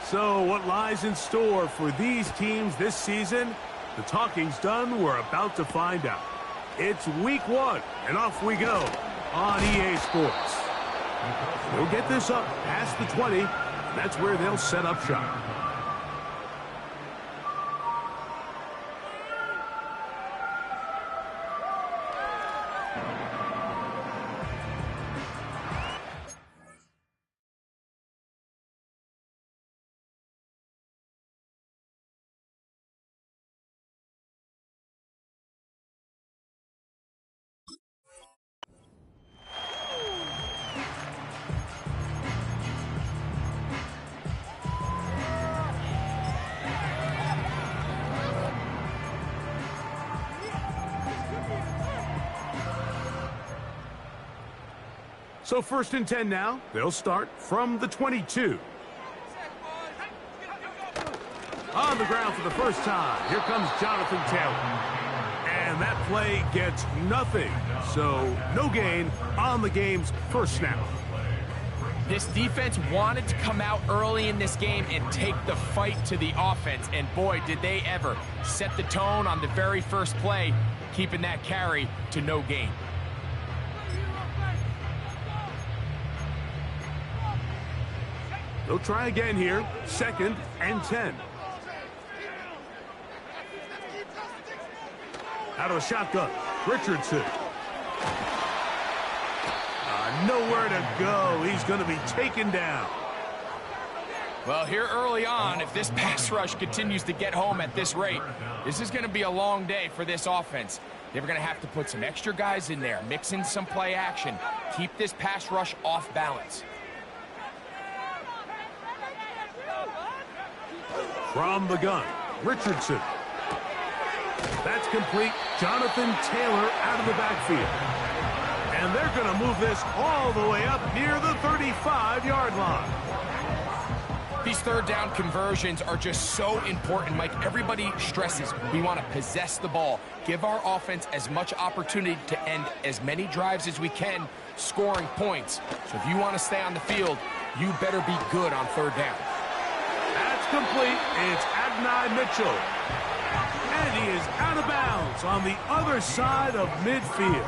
So what lies in store for these teams this season? The talking's done. We're about to find out. It's week 1, and off we go on EA Sports. We'll get this up past the 20, and that's where they'll set up shop. So 1st and 10 now. They'll start from the 22. On the ground for the first time. Here comes Jonathan Taylor. And that play gets nothing. So no gain on the game's first snap. This defense wanted to come out early in this game and take the fight to the offense. And boy, did they ever set the tone on the very first play, keeping that carry to no gain. They'll try again here. 2nd and 10. Out of the shotgun, Richardson. Nowhere to go. He's going to be taken down. Well, here early on, if this pass rush continues to get home at this rate, this is going to be a long day for this offense. They're going to have to put some extra guys in there, mix in some play action, keep this pass rush off balance. From the gun, Richardson. That's complete. Jonathan Taylor out of the backfield. And they're going to move this all the way up near the 35-yard line. These 3rd down conversions are just so important, Mike. Everybody stresses we want to possess the ball, give our offense as much opportunity to end as many drives as we can, scoring points. So if you want to stay on the field, you better be good on 3rd down. Complete. It's Adonai Mitchell. And he is out of bounds on the other side of midfield.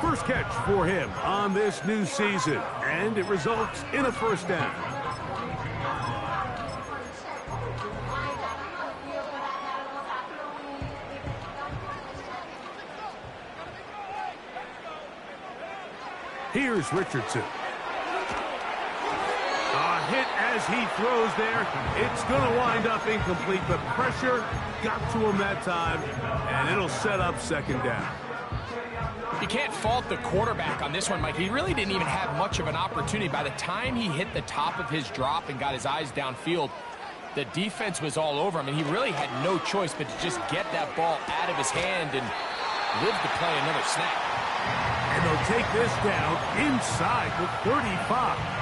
First catch for him on this new season, and it results in a 1st down. Here's Richardson. Hit as he throws there. It's going to wind up incomplete, but pressure got to him that time, and it'll set up 2nd down. You can't fault the quarterback on this one, Mike. He really didn't even have much of an opportunity. By the time he hit the top of his drop and got his eyes downfield, the defense was all over him, and he really had no choice but to just get that ball out of his hand and live to play another snap. And they'll take this down inside the 35.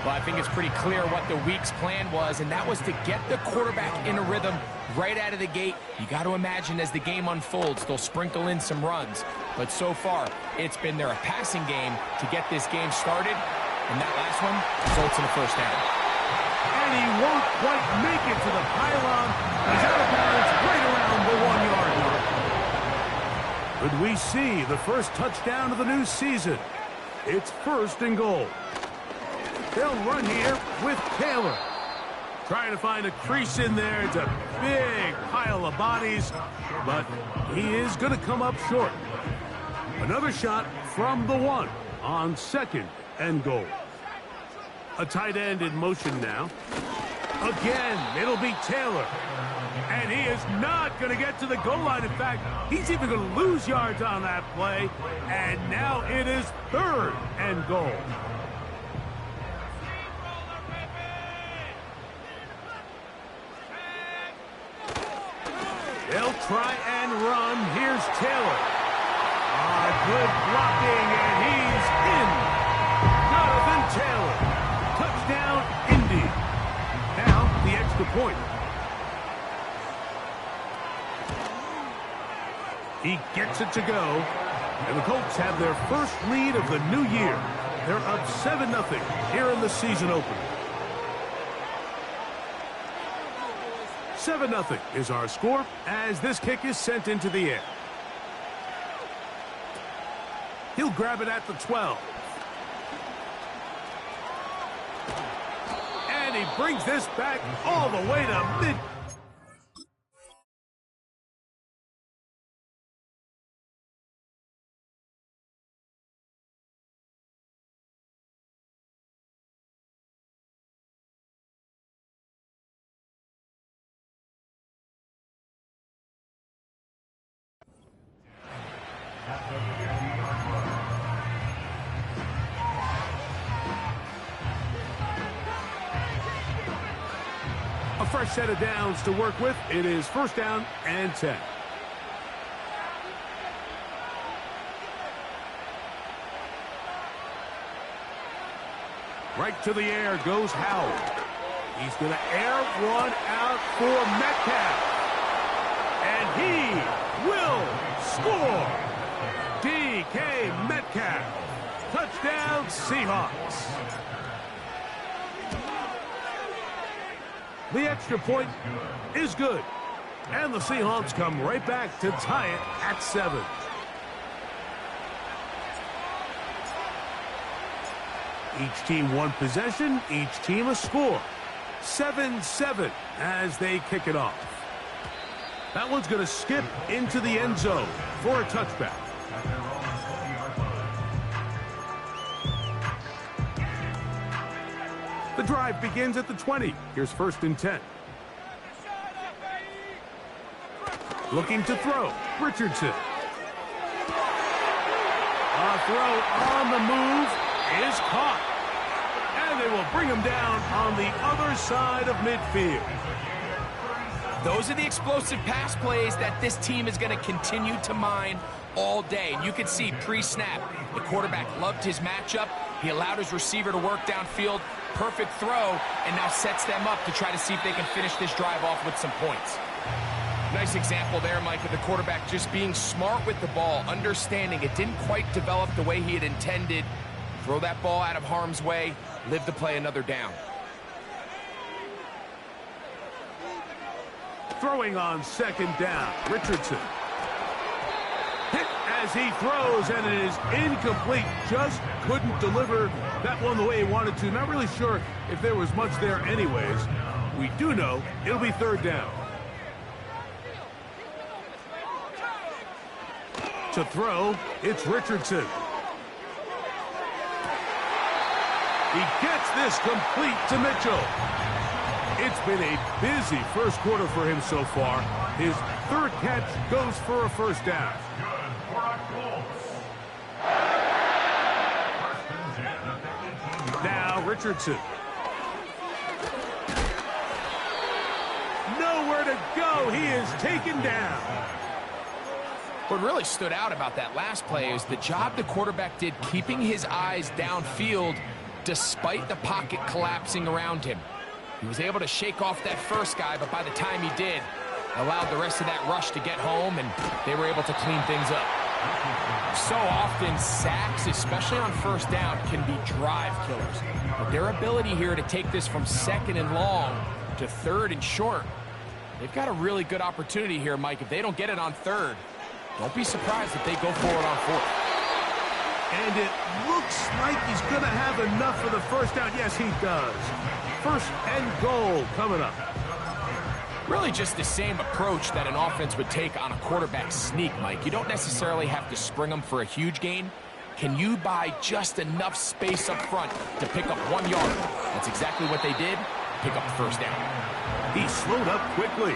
Well, I think it's pretty clear what the week's plan was, and that was to get the quarterback in a rhythm right out of the gate. You got to imagine as the game unfolds, they'll sprinkle in some runs. But so far, it's been their passing game to get this game started, and that last one results in a 1st down. And he won't quite make it to the pylon. He's out of bounds right around the 1-yard line. Could we see the first touchdown of the new season? It's 1st and goal. They'll run here with Taylor. Trying to find a crease in there. It's a big pile of bodies, but he is going to come up short. Another shot from the 1 on 2nd and goal. A tight end in motion now. Again, it'll be Taylor. And he is not going to get to the goal line. In fact, he's even going to lose yards on that play. And now it is 3rd and goal. They'll try and run. Here's Taylor. Good blocking, and he's in. Jonathan Taylor. Touchdown, Indy. Now, the extra point. He gets it to go. And the Colts have their first lead of the new year. They're up 7-0 here in the season opener. 7-0 is our score as this kick is sent into the air. He'll grab it at the 12. And he brings this back all the way to mid. A fresh set of downs to work with. It is 1st down and 10. Right to the air goes Howard. He's going to air one out for Metcalf. And he will score. DK Metcalf. Touchdown Seahawks. The extra point is good. And the Seahawks come right back to tie it at 7. Each team one possession, each team a score. 7-7 as they kick it off. That one's going to skip into the end zone for a touchback. The drive begins at the 20. Here's 1st and 10. Looking to throw. Richardson. A throw on the move is caught. And they will bring him down on the other side of midfield. Those are the explosive pass plays that this team is going to continue to mine all day. And you can see pre-snap, the quarterback loved his matchup. He allowed his receiver to work downfield. Perfect throw, and now sets them up to try to see if they can finish this drive off with some points. Nice example there, Mike, of the quarterback just being smart with the ball, understanding it didn't quite develop the way he had intended. Throw that ball out of harm's way, live to play another down. Throwing on 2nd down, Richardson. Hit as he throws, and it is incomplete. Just couldn't deliver that one the way he wanted to. Not really sure if there was much there anyways. We do know it'll be 3rd down. To throw, it's Richardson. He gets this complete to Mitchell. It's been a busy first quarter for him so far. His 3rd catch goes for a 1st down. Now Richardson. Nowhere to go. He is taken down. What really stood out about that last play is the job the quarterback did keeping his eyes downfield despite the pocket collapsing around him. He was able to shake off that first guy, but by the time he did, allowed the rest of that rush to get home, and they were able to clean things up. So often, sacks, especially on 1st down, can be drive killers. But their ability here to take this from 2nd and long to 3rd and short, they've got a really good opportunity here, Mike. If they don't get it on 3rd, don't be surprised if they go for it on 4th. And it looks like he's going to have enough for the 1st down. Yes, he does. 1st and goal coming up. Really just the same approach that an offense would take on a quarterback sneak, Mike. You don't necessarily have to spring them for a huge gain. Can you buy just enough space up front to pick up 1 yard? That's exactly what they did. Pick up the 1st down. He slowed up quickly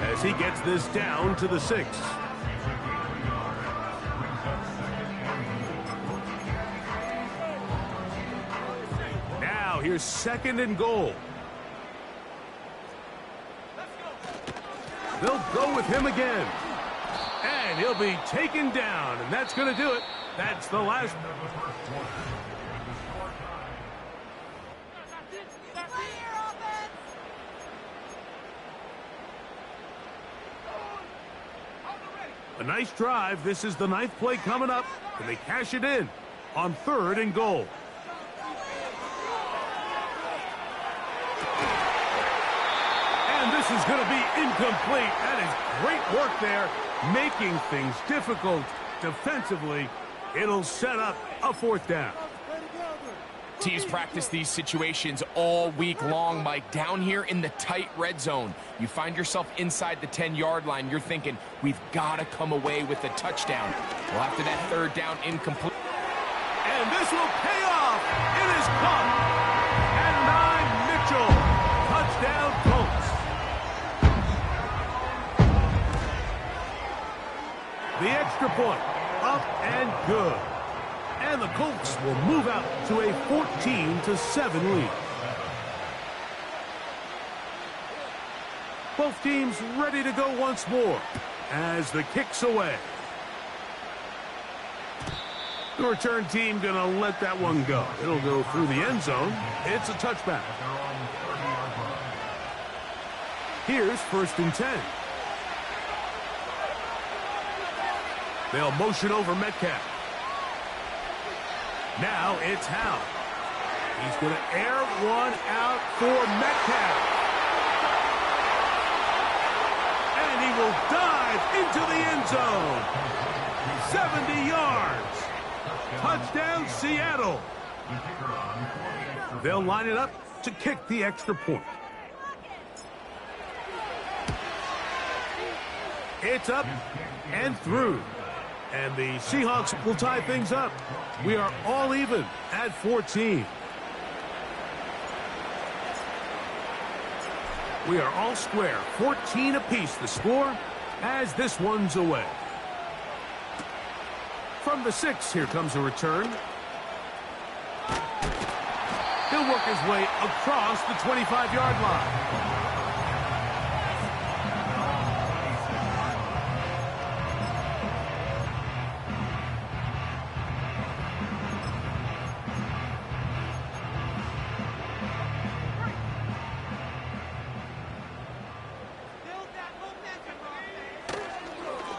as he gets this down to the 6. Now here's 2nd and goal. They'll go with him again. And he'll be taken down, and that's going to do it. That's the last. A nice drive. This is the 9th play coming up, and they cash it in on 3rd and goal. And this This is going to be incomplete. That is great work there, making things difficult defensively. It'll set up a fourth down. Teams practice these situations all week long, Mike. Down here in the tight red zone, you find yourself inside the 10-yard line. You're thinking, we've got to come away with a touchdown. Well, after that third down incomplete. And this will pay off. It is caught. And 9, Mitchell. Touchdown, Colts. The extra point. Up and good. And the Colts will move out to a 14-7 lead. Both teams ready to go once more as the kick's away. The return team going to let that one go. It'll go through the end zone. It's a touchback. Here's 1st and 10. They'll motion over Metcalf. Now it's Howe. He's going to air one out for Metcalf. And he will dive into the end zone. 70 yards. Touchdown, Seattle. They'll line it up to kick the extra point. It's up and through. And the Seahawks will tie things up. We are all even at 14. We are all square. 14 apiece the score as this one's away. From the 6, here comes a return. He'll work his way across the 25-yard line.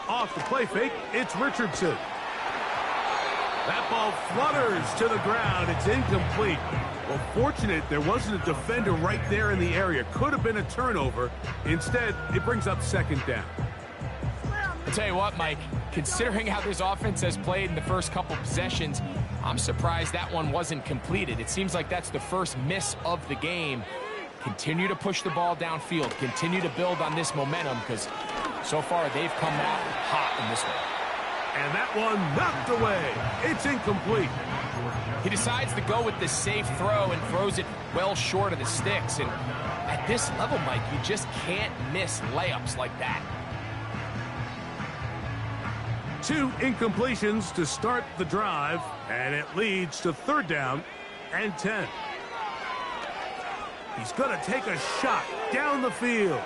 Off the play fake, it's Richardson. That ball flutters to the ground. It's incomplete. Well, fortunate there wasn't a defender right there in the area. Could have been a turnover. Instead, it brings up 2nd down. I'll tell you what, Mike, considering how this offense has played in the first couple possessions, I'm surprised that one wasn't completed. It seems like that's the first miss of the game. Continue to push the ball downfield. Continue to build on this momentum because so far they've come out hot in this one. And that one knocked away. It's incomplete. He decides to go with the safe throw and throws it well short of the sticks. And at this level, Mike, you just can't miss layups like that. 2 incompletions to start the drive, and it leads to 3rd down and 10. He's going to take a shot down the field.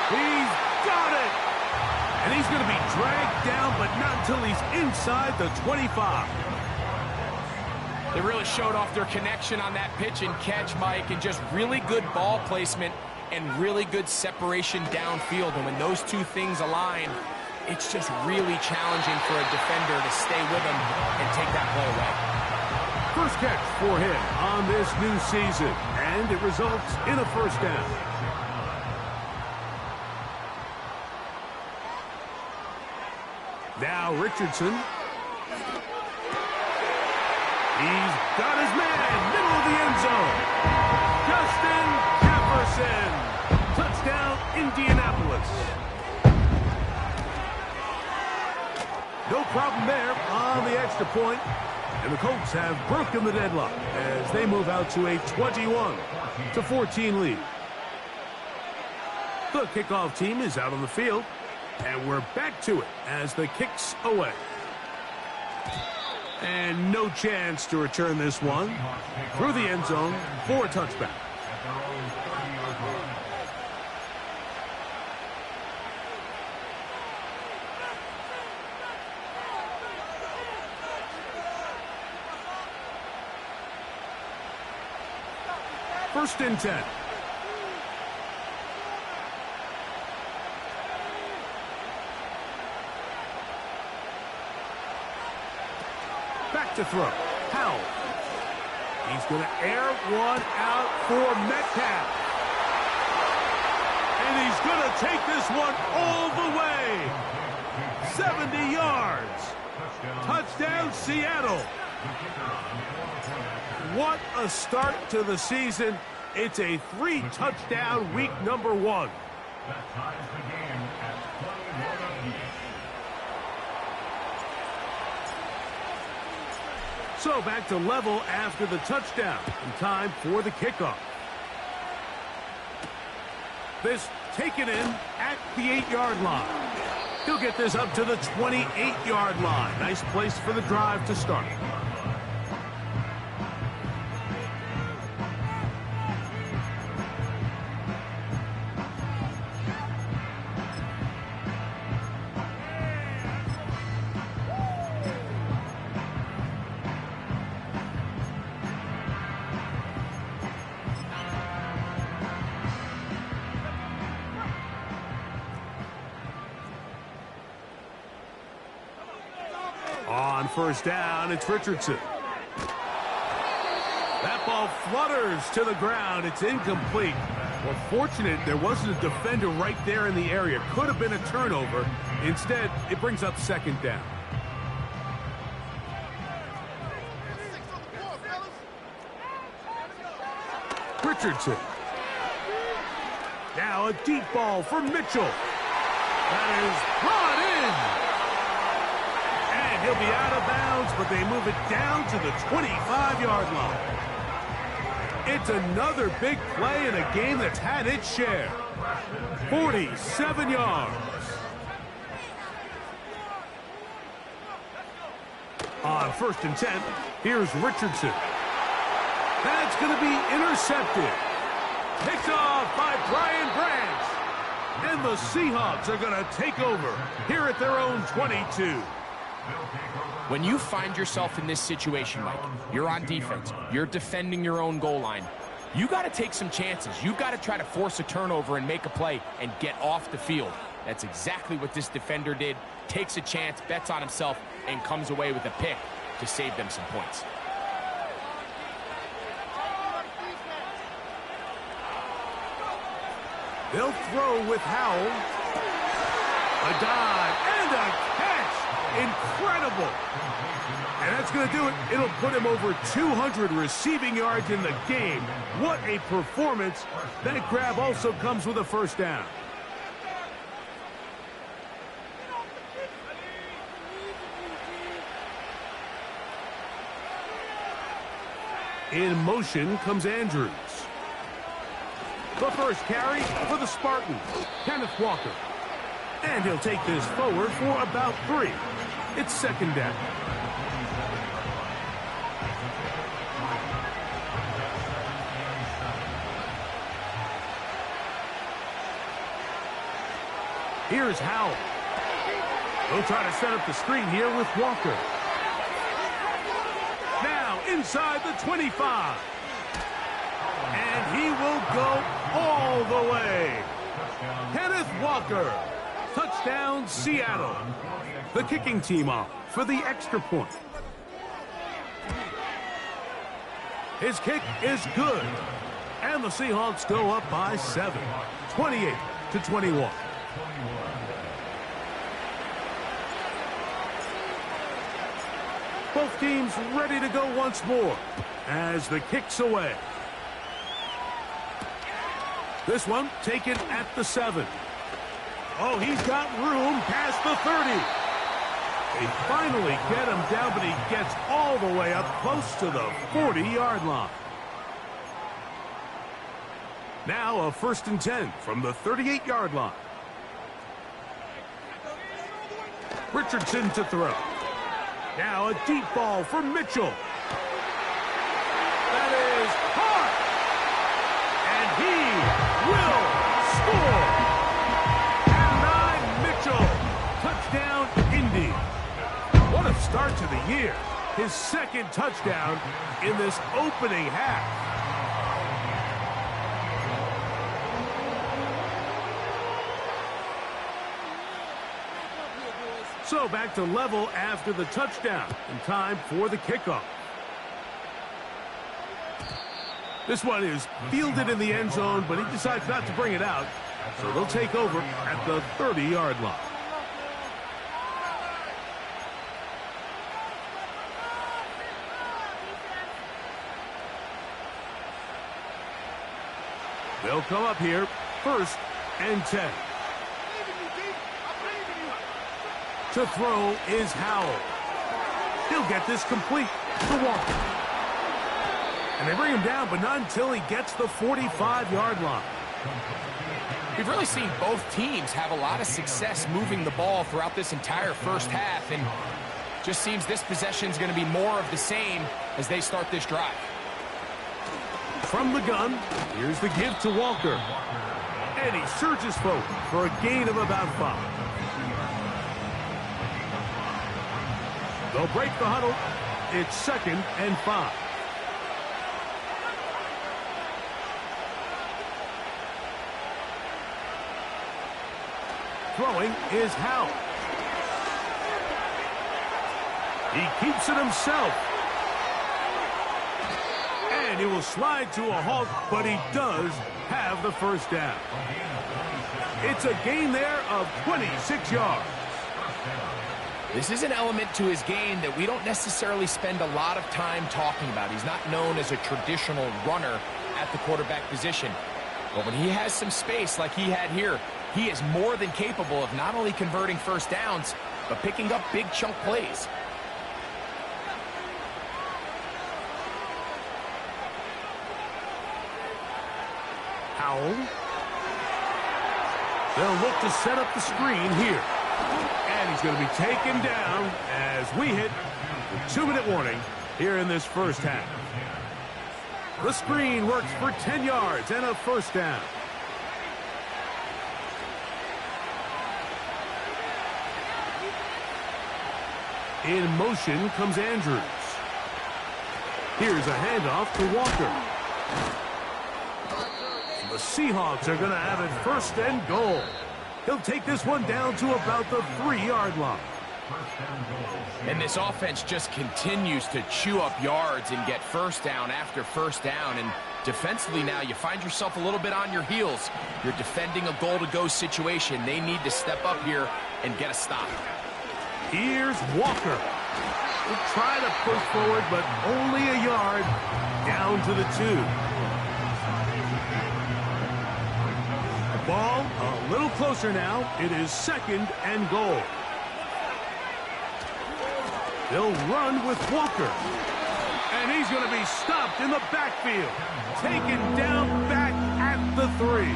He's got it! And he's going to be dragged down, but not until he's inside the 25. They really showed off their connection on that pitch and catch, Mike, and just really good ball placement and really good separation downfield. And when those two things align, it's just really challenging for a defender to stay with him and take that play away. First catch for him on this new season, and it results in a 1st down. Now Richardson. He's got his man, middle of the end zone. Justin Jefferson. Touchdown, Indianapolis. No problem there on the extra point. And the Colts have broken the deadlock as they move out to a 21-14 lead. The kickoff team is out on the field. And we're back to it as the kick's away. And no chance to return this one through the end zone for a touchback. First and 10. Back to throw. Howell. He's going to air one out for Metcalf. he's going to take this one all the way. 70 yards. Touchdown, Seattle. What a start to the season. It's a 3-touchdown week number 1. That ties the game at 21 apiece. So back to level after the touchdown. And time for the kickoff. This taken in at the 8-yard line. He'll get this up to the 28-yard line. Nice place for the drive to start. On first down, it's Richardson. That ball flutters to the ground. It's incomplete. Well, fortunate there wasn't a defender right there in the area. Could have been a turnover. Instead, it brings up second down. Richardson. Now a deep ball for Mitchell. That is brought in. And he'll be out of bounds, but they move it down to the 25-yard line. It's another big play in a game that's had its share. 47 yards. On first and 10, here's Richardson. That's going to be intercepted. Picked off by Brian Branch. And the Seahawks are going to take over here at their own 22. When you find yourself in this situation, Mike, you're on defense, you're defending your own goal line, you got to take some chances. You got to try to force a turnover and make a play and get off the field. That's exactly what this defender did. Takes a chance, bets on himself, and comes away with a pick to save them some points. They'll throw with Howell. A dive and a catch. Incredible. And that's going to do it. It'll put him over 200 receiving yards in the game. What a performance. That grab also comes with a first down. In motion comes Andrews. The first carry for the Spartans, Kenneth Walker. And he'll take this forward for about 3. It's second down. Here's Howell. They'll try to set up the screen here with Walker. Now inside the 25. And he will go all the way. Kenneth Walker. Touchdown, Seattle. The kicking team off for the extra point. His kick is good. And the Seahawks go up by 7. 28-21. Both teams ready to go once more as the kick's away. This one taken at the 7. Oh, he's got room past the 30. They finally get him down, but he gets all the way up close to the 40-yard line. Now a first and 10 from the 38-yard line. Richardson to throw. Now a deep ball for Mitchell. That is caught. And he will score. And 9 Mitchell. Touchdown, Indy. What a start to the year. His second touchdown in this opening half. So back to level after the touchdown, and time for the kickoff. This one is fielded in the end zone, but he decides not to bring it out. So they'll take over at the 30-yard line. They'll come up here, 1st and 10. To throw is Howell. He'll get this complete to Walker. And they bring him down, but not until he gets the 45-yard line. We've really seen both teams have a lot of success moving the ball throughout this entire first half, and just seems this possession is going to be more of the same as they start this drive. From the gun, here's the give to Walker. And he surges forward for a gain of about 5. They'll break the huddle. It's 2nd and 5. Throwing is Howell. He keeps it himself. And he will slide to a halt, but he does have the first down. It's a gain there of 26 yards. This is an element to his game that we don't necessarily spend a lot of time talking about. He's not known as a traditional runner at the quarterback position. But when he has some space like he had here, he is more than capable of not only converting first downs, but picking up big chunk plays. Howell. They'll look to set up the screen here. And he's going to be taken down as we hit the 2-minute warning here in this first half. The screen works for 10 yards and a first down. In motion comes Andrews. Here's a handoff to Walker. The Seahawks are going to have it 1st and goal. He'll take this one down to about the 3-yard line. And this offense just continues to chew up yards and get first down after first down. And defensively now, you find yourself a little bit on your heels. You're defending a goal-to-go situation. They need to step up here and get a stop. Here's Walker. He'll try to push forward, but only a yard down to the 2. Ball a little closer now. It is 2nd and goal. They'll run with Walker. And he's going to be stopped in the backfield. Taken down back at the 3.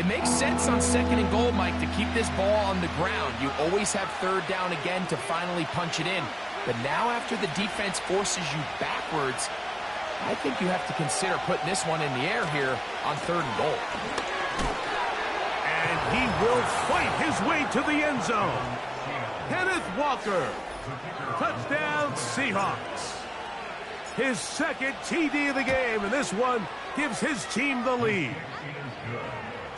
It makes sense on 2nd and goal, Mike, to keep this ball on the ground. You always have 3rd down again to finally punch it in. But now after the defense forces you backwards, I think you have to consider putting this one in the air here on 3rd and goal. And he will fight his way to the end zone. Kenneth Walker. Touchdown, Seahawks. His 2nd TD of the game, and this one gives his team the lead.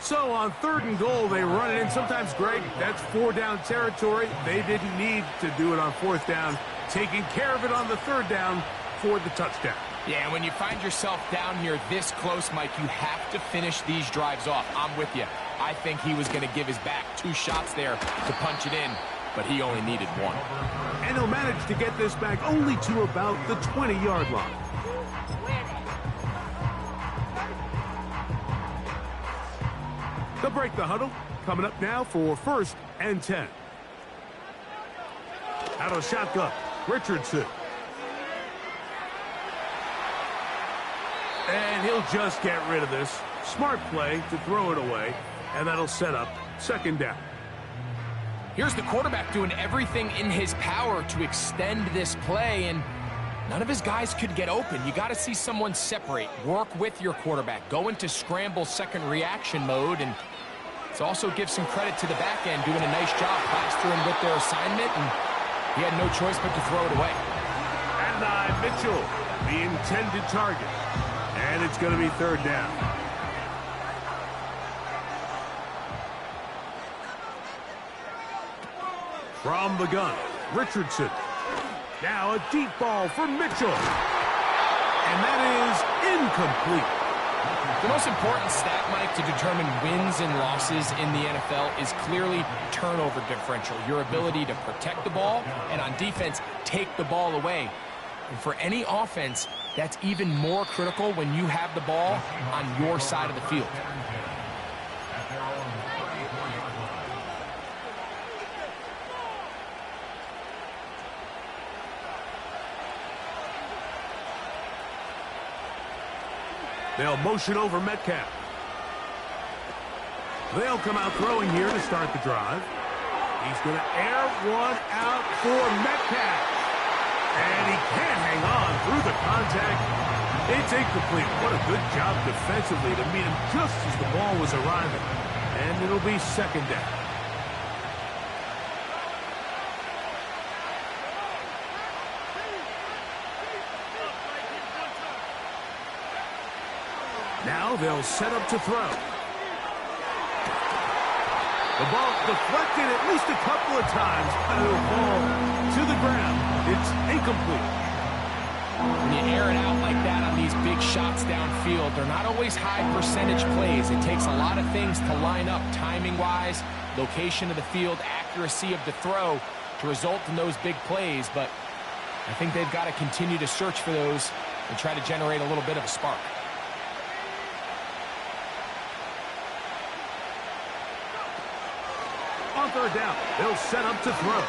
So on 3rd and goal, they run it in. Sometimes, Greg, that's 4-down territory. They didn't need to do it on 4th down. Taking care of it on the 3rd down for the touchdown. Yeah, when you find yourself down here this close, Mike, you have to finish these drives off. I'm with you. I think he was going to give his back 2 shots there to punch it in, but he only needed 1. And he'll manage to get this back only to about the 20-yard line. They'll break the huddle. Coming up now for 1st and 10. Out of shotgun, Richardson. And he'll just get rid of this. Smart play to throw it away, and that'll set up 2nd down. Here's the quarterback doing everything in his power to extend this play, and none of his guys could get open. You got to see someone separate, work with your quarterback, go into scramble 2nd reaction mode, and it also gives some credit to the back end doing a nice job plastering with their assignment, and he had no choice but to throw it away. Adonai Mitchell, the intended target. And it's going to be 3rd down. From the gun, Richardson. Now a deep ball for Mitchell. And that is incomplete. The most important stat, Mike, to determine wins and losses in the NFL is clearly turnover differential, your ability to protect the ball and on defense, take the ball away. And for any offense, that's even more critical when you have the ball on your side of the field. They'll motion over Metcalf. They'll come out throwing here to start the drive. He's going to air one out for Metcalf. And he can't hang on through the contact. It's incomplete. What a good job defensively to meet him just as the ball was arriving. And it'll be second down. Now they'll set up to throw. The ball deflected at least a couple of times, but it'll fall to the ground. It's incomplete. When you air it out like that on these big shots downfield, they're not always high percentage plays. It takes a lot of things to line up timing-wise, location of the field, accuracy of the throw to result in those big plays. But I think they've got to continue to search for those and try to generate a little bit of a spark. On third down, they'll set up to throw.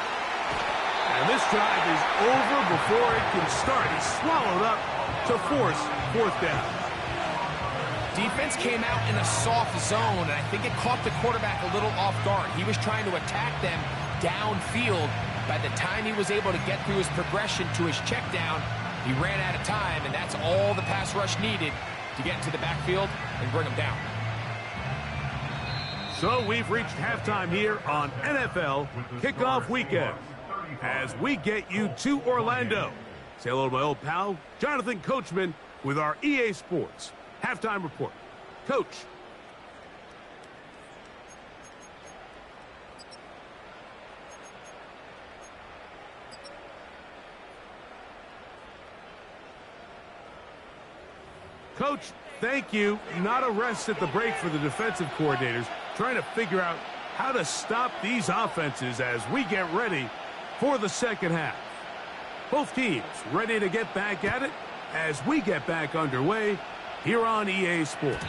And this drive is over before it can start. He's swallowed up to force fourth down. Defense came out in a soft zone, and I think it caught the quarterback a little off guard. He was trying to attack them downfield. By the time he was able to get through his progression to his check down, he ran out of time, and that's all the pass rush needed to get into the backfield and bring him down. So we've reached halftime here on NFL Kickoff Weekend as we get you to Orlando. Say hello to my old pal, Jonathan Coachman, with our EA Sports Halftime Report. Coach. Coach, thank you. Not a rest at the break for the defensive coordinators, trying to figure out how to stop these offenses as we get ready for the second half. Both teams ready to get back at it as we get back underway here on EA Sports.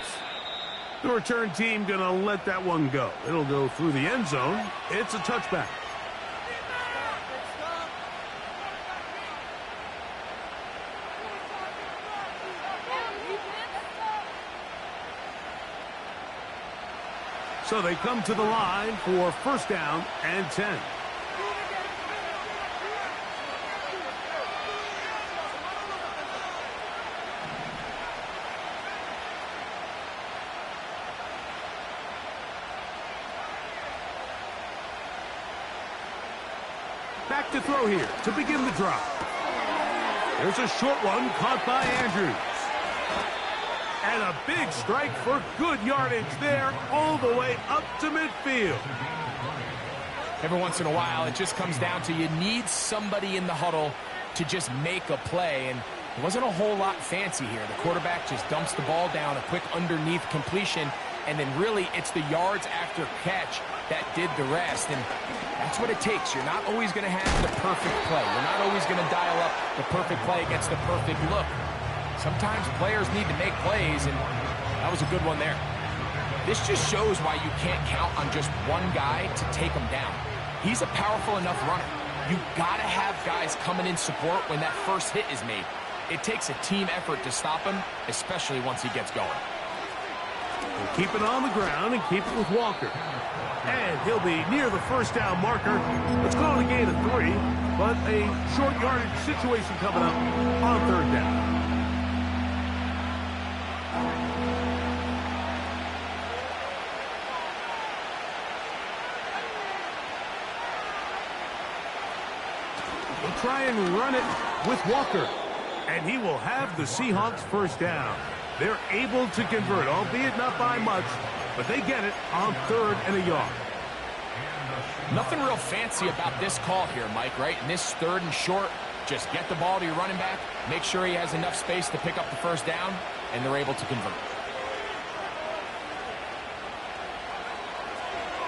The return team going to let that one go. It'll go through the end zone. It's a touchback. So they come to the line for first down and 10. Back to throw here to begin the drive. There's a short one caught by Andrews. And a big strike for good yardage there all the way up to midfield. Every once in a while, it just comes down to you need somebody in the huddle to just make a play. And it wasn't a whole lot fancy here. The quarterback just dumps the ball down, a quick underneath completion, and then really it's the yards after catch that did the rest. And that's what it takes. You're not always going to have the perfect play. You're not always going to dial up the perfect play against the perfect look. Sometimes players need to make plays, and that was a good one there. This just shows why you can't count on just one guy to take him down. He's a powerful enough runner. You've got to have guys coming in support when that first hit is made. It takes a team effort to stop him, especially once he gets going. We'll keep it on the ground and keep it with Walker. And he'll be near the first down marker. Let's call it a gain of 3, but a short yardage situation coming up on third down. Try and run it with Walker, and he will have the Seahawks first down. They're able to convert, albeit not by much, but they get it on third and a yard. Nothing real fancy about this call here, Mike, right? In this third and short, just get the ball to your running back, make sure he has enough space to pick up the first down, and they're able to convert.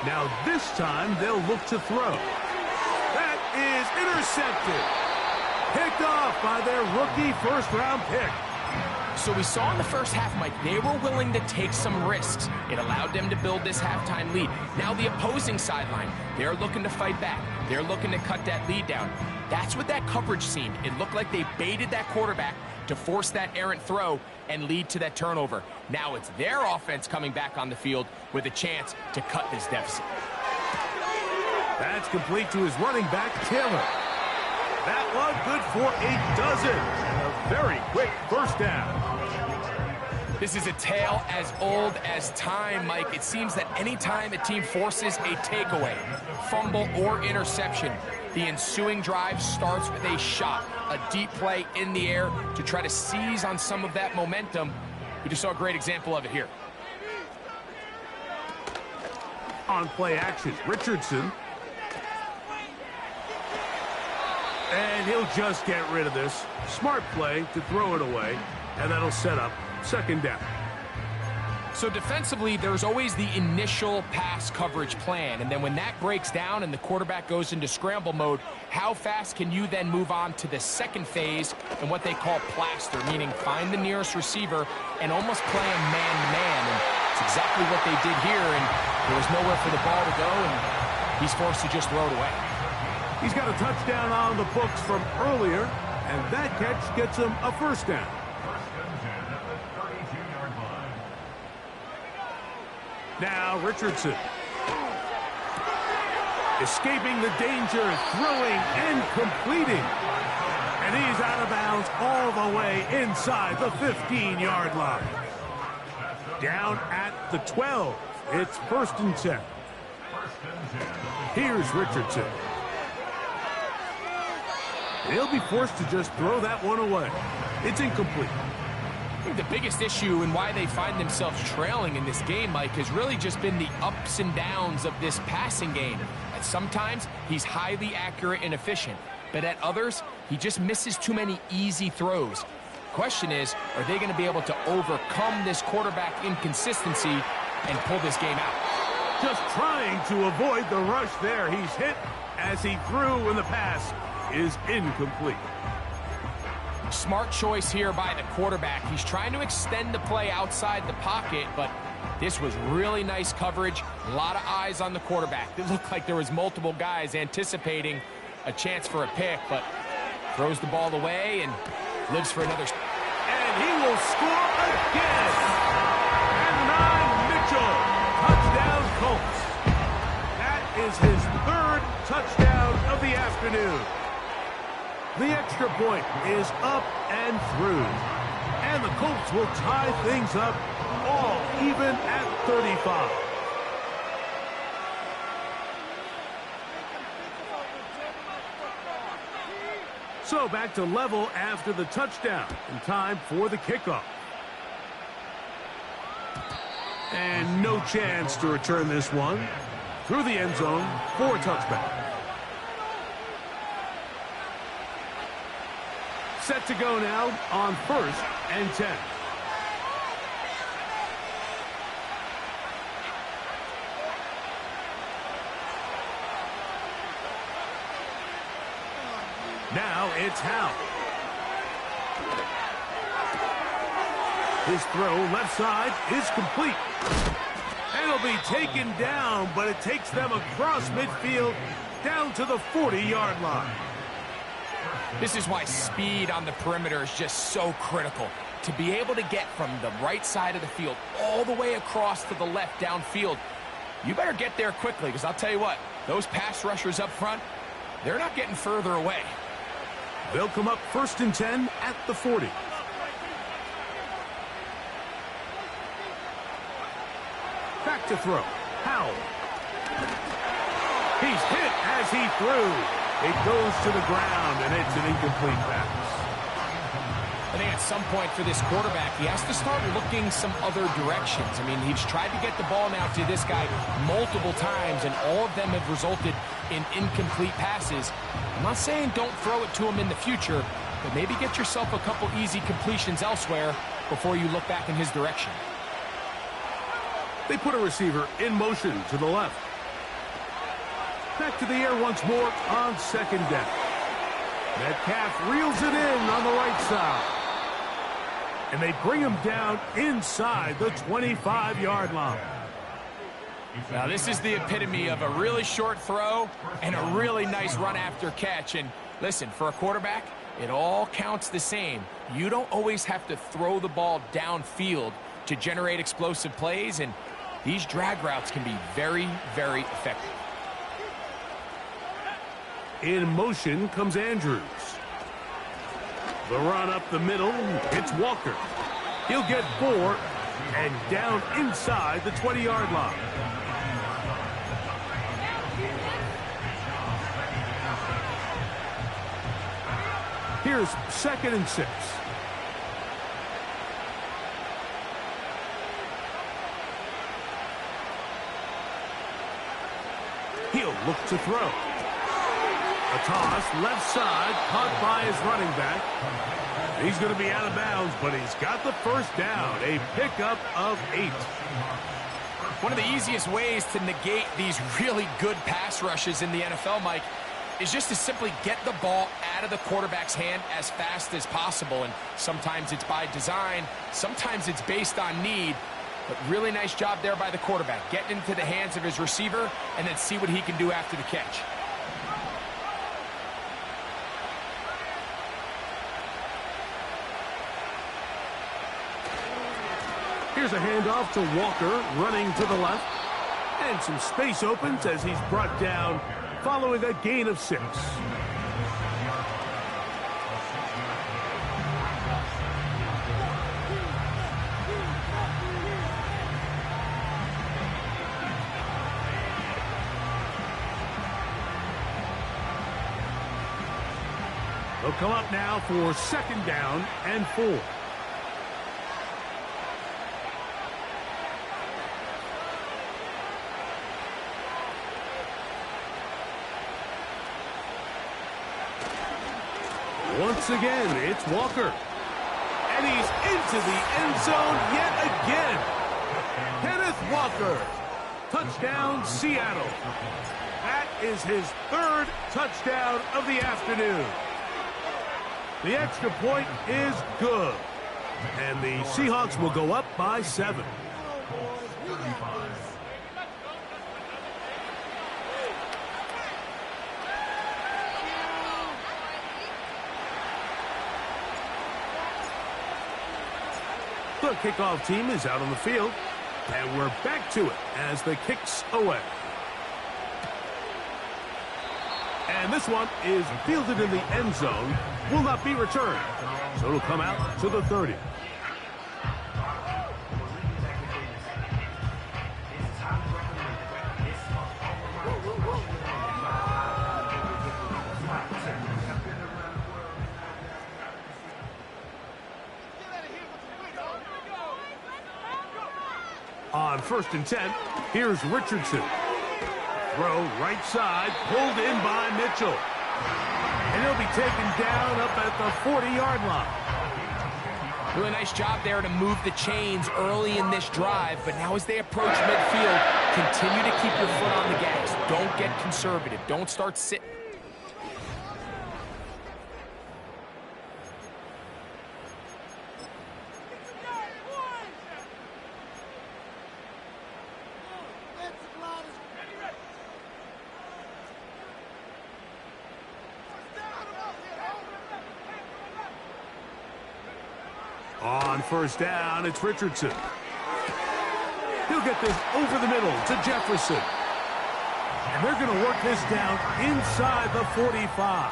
Now this time they'll look to throw. That is intercepted. Picked off by their rookie first-round pick. So we saw in the first half, Mike, they were willing to take some risks. It allowed them to build this halftime lead. Now the opposing sideline, they're looking to fight back. They're looking to cut that lead down. That's what that coverage seemed. It looked like they baited that quarterback to force that errant throw and lead to that turnover. Now it's their offense coming back on the field with a chance to cut this deficit. That's complete to his running back, Taylor. That one good for a dozen. And a very quick first down. This is a tale as old as time, Mike. It seems that anytime a team forces a takeaway, fumble, or interception, the ensuing drive starts with a shot, a deep play in the air to try to seize on some of that momentum. We just saw a great example of it here. On play action, Richardson. And he'll just get rid of this. Smart play to throw it away, and that'll set up second down. So defensively, there's always the initial pass coverage plan, and then when that breaks down and the quarterback goes into scramble mode, how fast can you then move on to the second phase and what they call plaster, meaning find the nearest receiver and almost play a man-to-man, and it's exactly what they did here, and there was nowhere for the ball to go, and he's forced to just throw it away. He's got a touchdown on the books from earlier, and that catch gets him a first down. Now Richardson. Escaping the danger, throwing and completing. And he's out of bounds all the way inside the 15-yard line. Down at the 12. It's first and 10. Here's Richardson. He'll be forced to just throw that one away. It's incomplete. I think the biggest issue and why they find themselves trailing in this game, Mike, has really just been the ups and downs of this passing game. And sometimes he's highly accurate and efficient, but at others, he just misses too many easy throws. Question is, are they going to be able to overcome this quarterback inconsistency and pull this game out? Just trying to avoid the rush there. He's hit as he threw, and the pass is incomplete. Smart choice here by the quarterback. He's trying to extend the play outside the pocket, but this was really nice coverage. A lot of eyes on the quarterback. It looked like there was multiple guys anticipating a chance for a pick, but throws the ball away and lives for another. And he will score again. And Mitchell, touchdown Colts. That is his third touchdown of the afternoon. The extra point is up and through. And the Colts will tie things up all even at 35. So back to level after the touchdown. And time for the kickoff. And no chance to return this one. Through the end zone for a touchback. Set to go now on first and 10. Now it's Howe. His throw left side is complete. And it'll be taken down, but it takes them across midfield down to the 40-yard line. This is why speed on the perimeter is just so critical. To be able to get from the right side of the field all the way across to the left downfield, you better get there quickly, because I'll tell you what, those pass rushers up front, they're not getting further away. They'll come up first and 10 at the 40. Back to throw. Howell. He's hit as he threw. It goes to the ground, and it's an incomplete pass. I think at some point for this quarterback, he has to start looking some other directions. I mean, he's tried to get the ball now to this guy multiple times, and all of them have resulted in incomplete passes. I'm not saying don't throw it to him in the future, but maybe get yourself a couple easy completions elsewhere before you look back in his direction. They put a receiver in motion to the left. Back to the air once more on second down. Metcalf reels it in on the right side. And they bring him down inside the 25-yard line. Now, this is the epitome of a really short throw and a really nice run after catch. And listen, for a quarterback, it all counts the same. You don't always have to throw the ball downfield to generate explosive plays, and these drag routes can be very, very effective. In motion comes Andrews. The run up the middle, it's Walker. He'll get 4 and down inside the 20-yard line. Here's 2nd and 6. He'll look to throw. A toss, left side, caught by his running back. He's going to be out of bounds, but he's got the first down. A pickup of 8. One of the easiest ways to negate these really good pass rushes in the NFL, Mike, is just to simply get the ball out of the quarterback's hand as fast as possible. And sometimes it's by design, sometimes it's based on need. But really nice job there by the quarterback, getting into the hands of his receiver and then see what he can do after the catch. Here's a handoff to Walker, running to the left. And some space opens as he's brought down following a gain of 6. They'll come up now for 2nd down and 4. Once again, it's Walker. And he's into the end zone yet again. Kenneth Walker. Touchdown, Seattle. That is his 3rd touchdown of the afternoon. The extra point is good. And the Seahawks will go up by 7. The kickoff team is out on the field, and we're back to it as the kick's away. And this one is fielded in the end zone, will not be returned, so it'll come out to the 30. On 1st and 10, here's Richardson. Throw right side, pulled in by Mitchell. And he'll be taken down up at the 40-yard line. Really nice job there to move the chains early in this drive, but now as they approach midfield, continue to keep your foot on the gas. Don't get conservative. Don't start sitting. On 1st down, it's Richardson. He'll get this over the middle to Jefferson. And they're going to work this down inside the 45.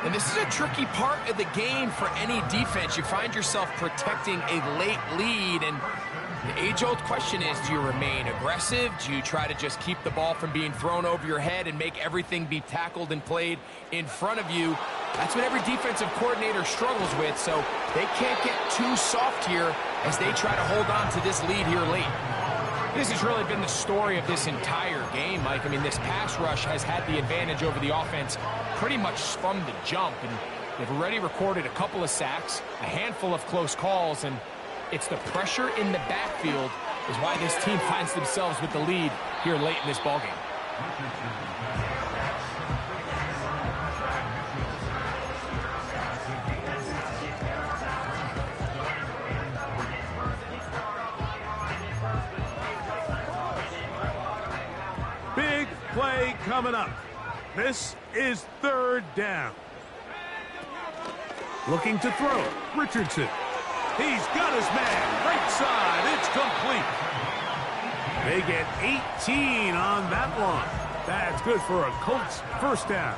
And this is a tricky part of the game for any defense. You find yourself protecting a late lead, and the age-old question is, do you remain aggressive? Do you try to just keep the ball from being thrown over your head and make everything be tackled and played in front of you? That's what every defensive coordinator struggles with, so they can't get too soft here as they try to hold on to this lead here late. This has really been the story of this entire game, Mike. I mean, this pass rush has had the advantage over the offense pretty much from the jump, and they've already recorded a couple of sacks, a handful of close calls, and it's the pressure in the backfield is why this team finds themselves with the lead here late in this ballgame. Big play coming up. This is third down. Looking to throw. Richardson. He's got his man. Right side. It's complete. They get 18 on that one. That's good for a Colts first down.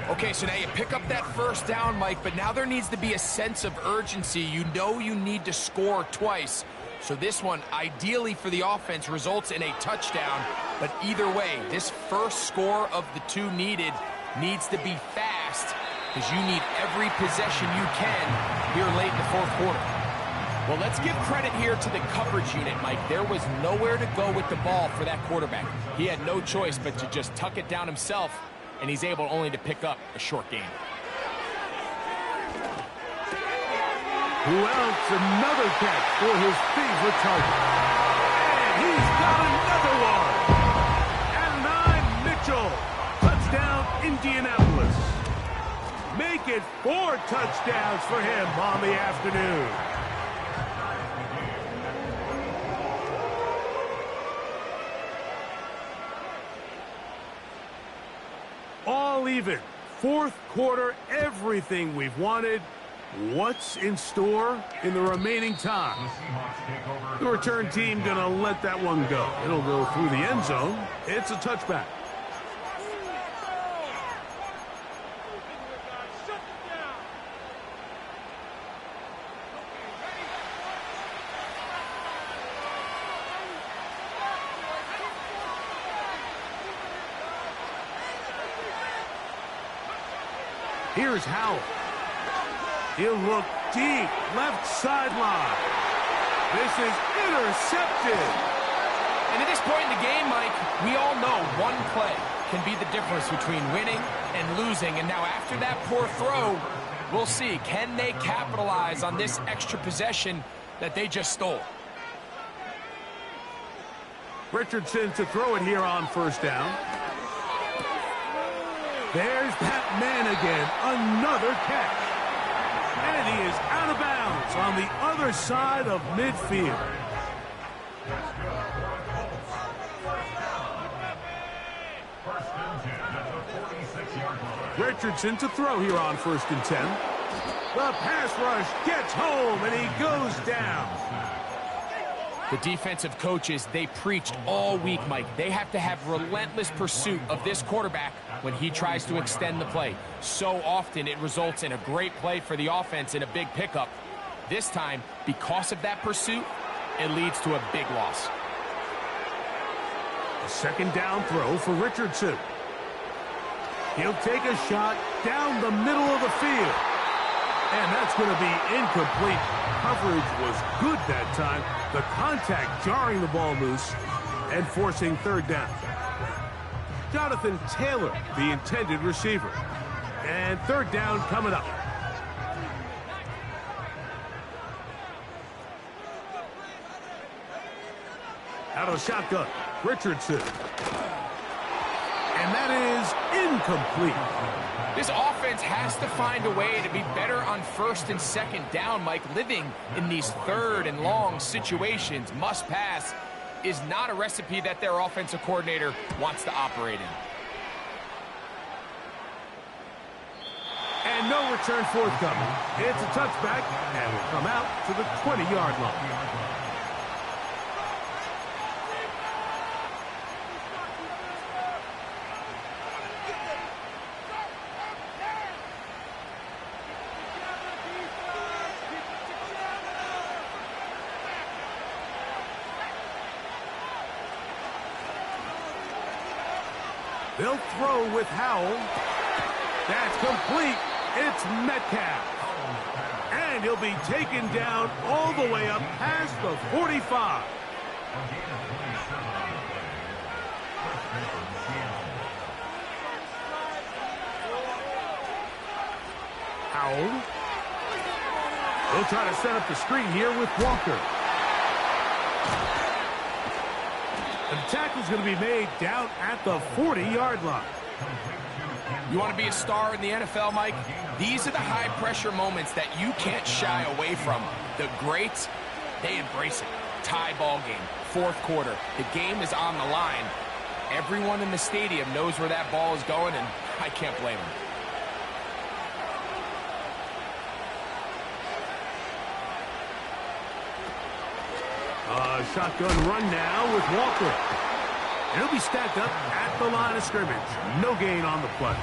Okay, so now you pick up that first down, Mike, but now there needs to be a sense of urgency. You know you need to score twice. So this one, ideally for the offense, results in a touchdown. But either way, this first score of the two needed needs to be fast because you need every possession you can here late in the fourth quarter. Well, let's give credit here to the coverage unit, Mike. There was nowhere to go with the ball for that quarterback. He had no choice but to just tuck it down himself, and he's able only to pick up a short gain. Who else? Another catch for his favorite target. And he's got another one. Adonai Mitchell. Touchdown, Indianapolis. Make it 4 touchdowns for him on the afternoon. All even. Fourth quarter, everything we've wanted. What's in store in the remaining time? The return team gonna let that one go. It'll go through the end zone. It's a touchback. Here's Howell. He'll look deep, left sideline. This is intercepted. And at this point in the game, Mike, we all know one play can be the difference between winning and losing. And now after that poor throw, we'll see, can they capitalize on this extra possession that they just stole? Richardson to throw it here on first down. There's that man again, another catch. And he is out of bounds on the other side of midfield. Richardson to throw here on 1st and 10. The pass rush gets home, and he goes down. The defensive coaches, they preached all week, Mike. They have to have relentless pursuit of this quarterback when he tries to extend the play. So often it results in a great play for the offense and a big pickup. This time, because of that pursuit, it leads to a big loss. A second down throw for Richardson. He'll take a shot down the middle of the field. And that's going to be incomplete. Coverage was good that time. The contact jarring the ball loose and forcing third down. Jonathan Taylor, the intended receiver. And third down coming up. Out of the shotgun, Richardson. And that is incomplete. This offense has to find a way to be better on 1st and 2nd down, Mike. Living in these 3rd and long situations, must pass, is not a recipe that their offensive coordinator wants to operate in. And no return forthcoming. It's a touchback, and will come out to the 20-yard line. They'll throw with Howell. That's complete. It's Metcalf. And he'll be taken down all the way up past the 45. Howell. They'll try to set up the screen here with Walker. A tackle's going to be made down at the 40-yard line. You want to be a star in the NFL, Mike? These are the high-pressure moments that you can't shy away from. The greats, they embrace it. Tie ball game, fourth quarter. The game is on the line. Everyone in the stadium knows where that ball is going, and I can't blame them. Shotgun run now with Walker. And he'll be stacked up at the line of scrimmage. No gain on the play.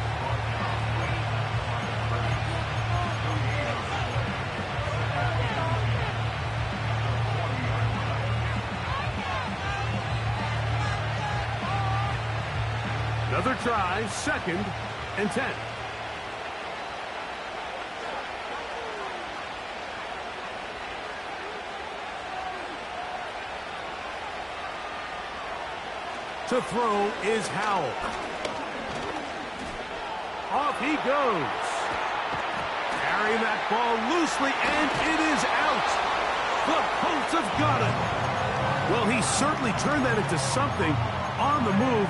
Another try, 2nd and 10. To throw is Howell. Off he goes. Carrying that ball loosely, and it is out. The Colts have got it. Well, he certainly turned that into something on the move.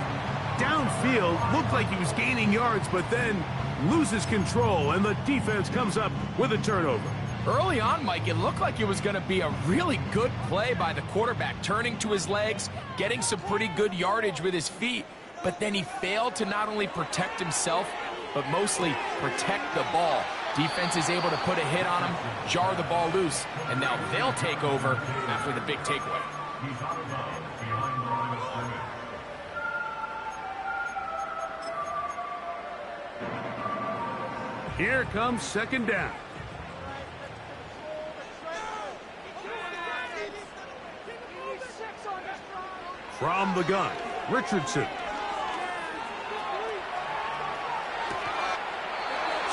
Downfield, looked like he was gaining yards, but then loses control, and the defense comes up with a turnover. Early on, Mike, it looked like it was going to be a really good play by the quarterback, turning to his legs, getting some pretty good yardage with his feet, but then he failed to not only protect himself, but mostly protect the ball. Defense is able to put a hit on him, jar the ball loose, and now they'll take over after the big takeaway. He's out of bounds behind the line of scrimmage. Here comes 2nd down. From the gun, Richardson.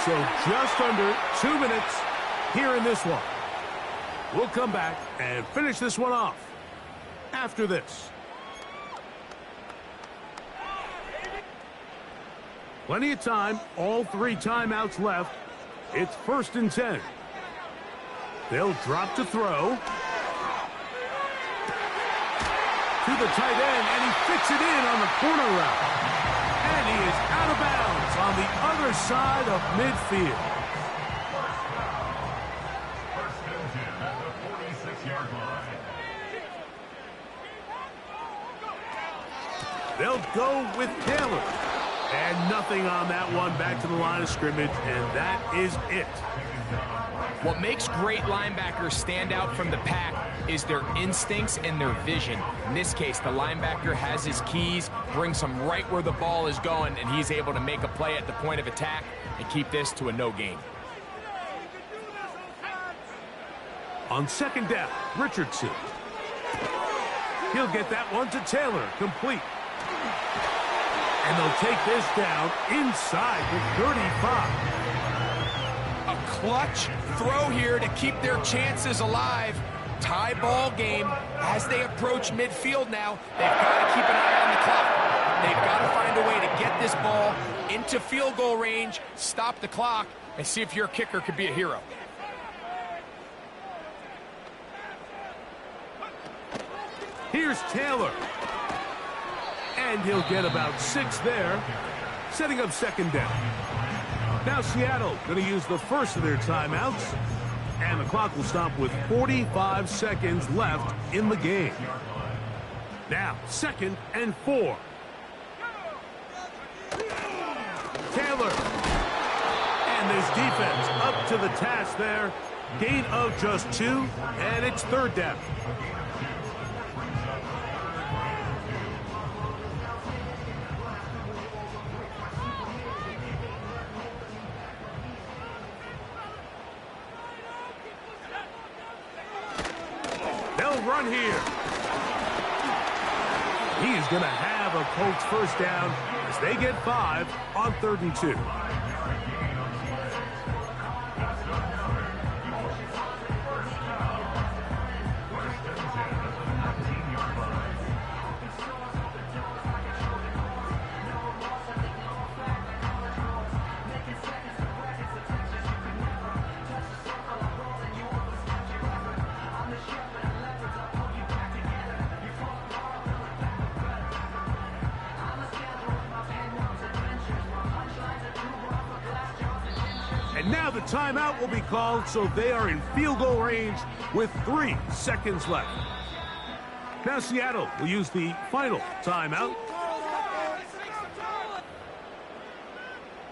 So just under 2 minutes here in this one. We'll come back and finish this one off after this. Plenty of time, all 3 timeouts left. It's 1st and 10. They'll drop to throw. To the tight end, and he fits it in on the corner route. And he is out of bounds on the other side of midfield. 1st and 10 at the 46-yard line. They'll go with Taylor. And nothing on that one, back to the line of scrimmage, and that is it. What makes great linebackers stand out from the pack is their instincts and their vision. In this case, the linebacker has his keys, brings him right where the ball is going, and he's able to make a play at the point of attack and keep this to a no gain. On 2nd down, Richardson. He'll get that one to Taylor, complete. And they'll take this down inside the 35. A clutch throw here to keep their chances alive. Tie ball game as they approach midfield now. They've got to keep an eye on the clock. They've got to find a way to get this ball into field goal range, stop the clock, and see if your kicker could be a hero. Here's Taylor. And he'll get about 6 there, setting up 2nd down. Now Seattle going to use the first of their timeouts, and the clock will stop with 45 seconds left in the game. Now 2nd and 4. Taylor. And this defense up to the task there. Gain of just 2, and it's 3rd down. Run here. He is going to have a Colts 1st down as they get 5 on 3rd and 2. And now the timeout will be called, so they are in field goal range with 3 seconds left. Now Seattle will use the final timeout.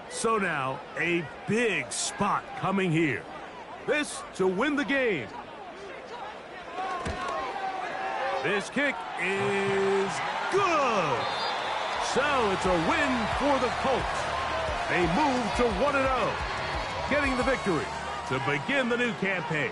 So now a big spot coming here. This to win the game. This kick is good. So it's a win for the Colts. They move to 1-0, getting the victory to begin the new campaign.